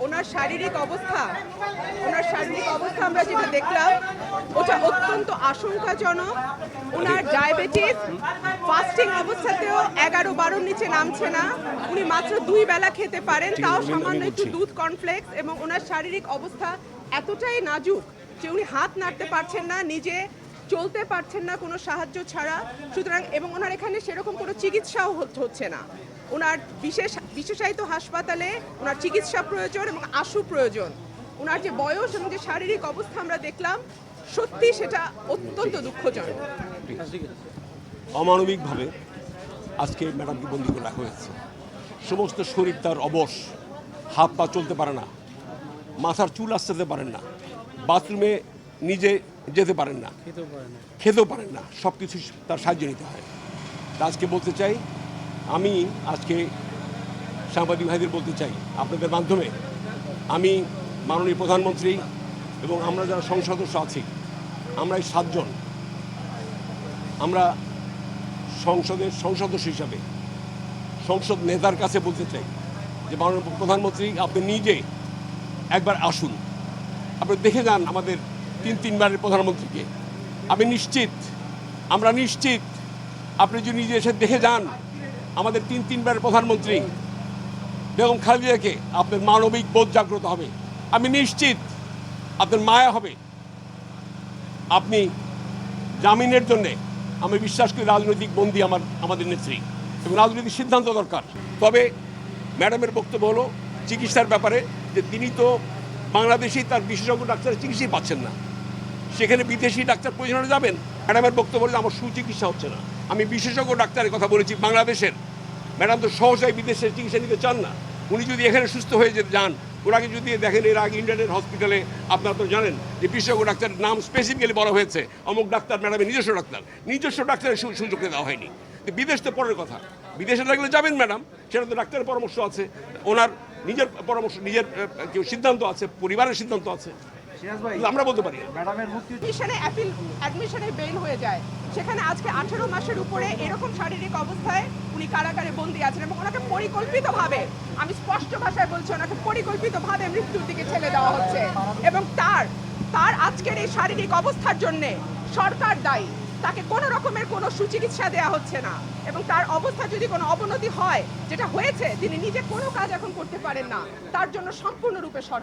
ওনার শারীরিক অবস্থা আমরা যেটা দেখলাম ওটা অত্যন্ত আশঙ্কাজনক। ওনার ডায়াবেটিস, ফাস্টিং অবস্থাতেও 11-12 নিচে নামছে না। উনি মাত্র 2 বেলা খেতে পারেন, তাও সামান্য একটু দুধ, কর্নফ্লেক্স। এবং ওনার শারীরিক অবস্থা এতটাই নাজুক যে উনি হাত নাড়তে পারছেন না, নিজে চলতে পারছেন না কোনো সাহায্য ছাড়া। সুতরাং এবং ওনার এখানে সেরকম কোনো চিকিৎসাও হচ্ছে না। ওনার বিশেষায়িত হাসপাতালে ওনার চিকিৎসা প্রয়োজন এবং আশু প্রয়োজন। ওনার যে বয়স এবং যে শারীরিক অবস্থা আমরা দেখলাম, সত্যি সেটা অত্যন্ত দুঃখজনক। অমানবিকভাবে আজকে ম্যাডামকে বন্দি করে রাখা হয়েছে। সমস্ত শরীর তার অবশ, হাত পা চলতে পারে না, মাথার চুল আসতে পারেন না, বাথরুমে নিজে যেতে পারেন না, খেতেও পারেন না, সব কিছু তার সাহায্য নিতে হয়। তা আজকে বলতে চাই, আমি আজকে সাংবাদিক ভাইদের বলতে চাই আপনাদের মাধ্যমে, আমি মাননীয় প্রধানমন্ত্রী এবং আমরা যারা সংসদ সদস্য আছি, আমরা এই 7 জন, আমরা সংসদের সদস্য হিসাবে সংসদ নেতার কাছে বলতে চাই যে মাননীয় প্রধানমন্ত্রী আপনি নিজে একবার আসুন, আপনি দেখে যান আমাদের 3 বারের প্রধানমন্ত্রীকে। আমরা নিশ্চিত আপনি যদি নিজে এসে দেখে যান আমাদের 3বারের প্রধানমন্ত্রী বেগম খালেদাকে, আপনার মানবিক বোধ জাগ্রত হবে। আমি নিশ্চিত আপনার মায়া হবে। আপনি জামিনের জন্যে আমি বিশ্বাস করি রাজনৈতিক বন্দী আমাদের নেত্রী, এবং রাজনৈতিক সিদ্ধান্ত দরকার। তবে ম্যাডামের বক্তব্য হলো চিকিৎসার ব্যাপারে যে তিনি তো বাংলাদেশেই তার বিশেষজ্ঞ ডাক্তারের চিকিৎসাই পাচ্ছেন না, সেখানে বিদেশি ডাক্তার প্রয়োজনে যাবেন। ম্যাডামের বক্তব্য হলো আমার সুচিকিৎসা হচ্ছে না। আমি বিশেষজ্ঞ ডাক্তারের কথা বলেছি বাংলাদেশের। ম্যাডাম তো সহজেই বিদেশের চিকিৎসা নিতে চান না। উনি যদি এখানে সুস্থ হয়ে যেতে যান, ওর আগে যদি দেখেন, এর আগে ইন্ডিয়ানের হসপিটালে আপনারা তো জানেন যে বিশেষজ্ঞ ডাক্তারের নাম স্পেসিফিক্যালি বলা হয়েছে, অমুক ডাক্তার, ম্যাডামের নিজস্ব ডাক্তারের সুযোগ দেওয়া হয়নি। বিদেশ তো পরের কথা, বিদেশে লাগলে যাবেন ম্যাডাম, সেটা তো ডাক্তারের পরামর্শ আছে, ওনার নিজের পরামর্শ, নিজের সিদ্ধান্ত আছে, পরিবারের সিদ্ধান্ত আছে, আমরা বলতে পারি। অ্যাডমিশনে বেইল হয়ে যায়, সেখানে আজকে 18 মাসের উপরে এরকম শারীরিক অবস্থায় উনি কারাগারে বন্দী আছেন এবং ওনাকে পরিকল্পিতভাবে, আমি স্পষ্ট ভাষায় বলছি, ওনাকে পরিকল্পিতভাবে মৃত্যুর দিকে ঠেলে দেওয়া হচ্ছে। এবং তার আজকের এই শারীরিক অবস্থার জন্য সরকার দায়ী। তাকে কোনো রকমের কোনো সুচিকিৎসা দেওয়া হচ্ছে না এবং তার অবস্থা যদি কোনো অবনতি হয়, যেটা হয়েছে, তিনি নিজে কোনো কাজ এখন করতে পারেন না, তার জন্য সম্পূর্ণরূপে সরকার